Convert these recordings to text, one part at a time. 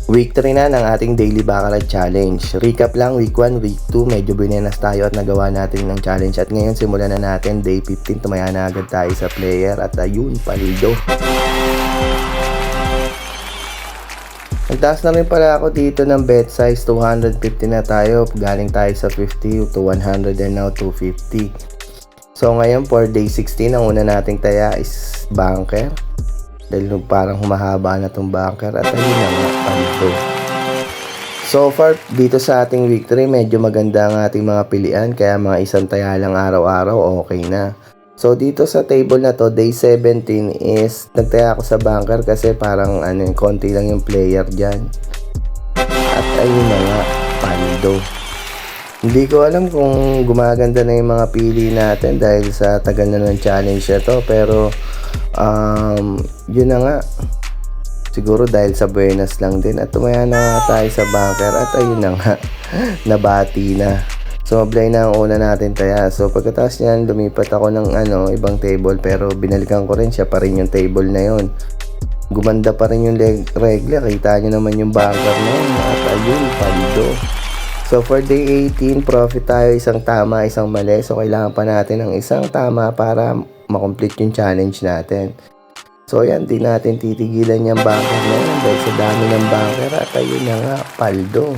Week 3 na ng ating Daily Baccarat Challenge. Recap lang, week 1, week 2, medyo binenas tayo at nagawa natin ng challenge. At ngayon simulan na natin, day 15, tumaya na agad tayo sa player at ayun, palido. Nagtaas na rin pala ako dito ng bet size, 250 na tayo. Galing tayo sa 50 to 100 and now 250. So ngayon for day 16, ang una nating taya is banker. Dahil parang humahaba na itong banker at ayun na nga, paldo. So far, dito sa ating week 3, medyo maganda ang ating mga pilian. Kaya mga isang taya lang araw-araw, okay na. So dito sa table na to, day 17 is nagtaya ako sa banker kasi parang konti lang yung player dyan. At ayun na nga, paldo. Hindi ko alam kung gumaganda na yung mga pili natin dahil sa tagal na ng challenge na to. Pero yun na nga, siguro dahil sa buenas lang din. At tumaya na nga tayo sa banker at ayun na nga, nabati na. So mablay na ang una natin taya. So pagkatapos niyan, lumipat ako ng ibang table, pero binalikan ko rin siya pa rin yung table na yon. Gumanda pa rin yung regla, kita nyo naman yung banker na yun. At ayun, paldo. So for day 18, profit tayo isang tama, isang mali. So kailangan pa natin ng isang tama para makomplete yung challenge natin. So yan, di natin titigilan yung banker na yun dahil sa dami ng banker at ayun na nga, paldo.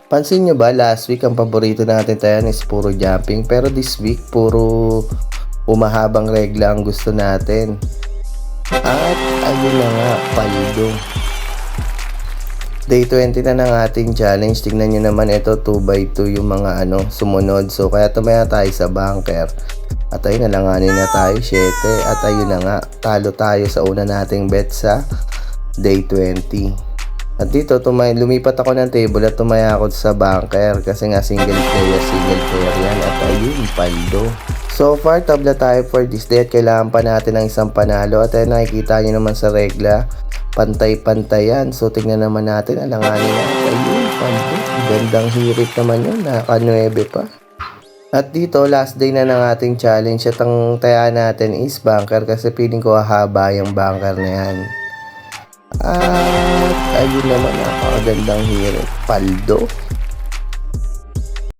Pansin nyo ba, last week ang paborito natin tayo is puro jumping, pero this week puro umahabang regla ang gusto natin. At ayun na nga, paldo. Day 20 na ng ating challenge. Tingnan nyo naman ito, 2x2 yung mga sumunod. So kaya tumaya tayo sa banker. At ayun, nalanganin na tayo 7. At ayun na nga, talo tayo sa una nating bet sa day 20. At dito, lumipat ako ng table at tumaya ako sa banker. Kasi nga single player yan. At ayun, paldo. So far, tabla tayo for this day at kailangan pa natin ng isang panalo. At ayun, nakikita nyo naman sa regla, pantay-pantayan. So tingnan naman natin, alanganin na. Ayun, paldo. Gandang hirit naman yun, naka-9 pa. At dito, last day na ng ating challenge at ang taya natin is banker kasi feeling ko haba yung banker na yan. At ayun naman, napakagandang hirit, paldo.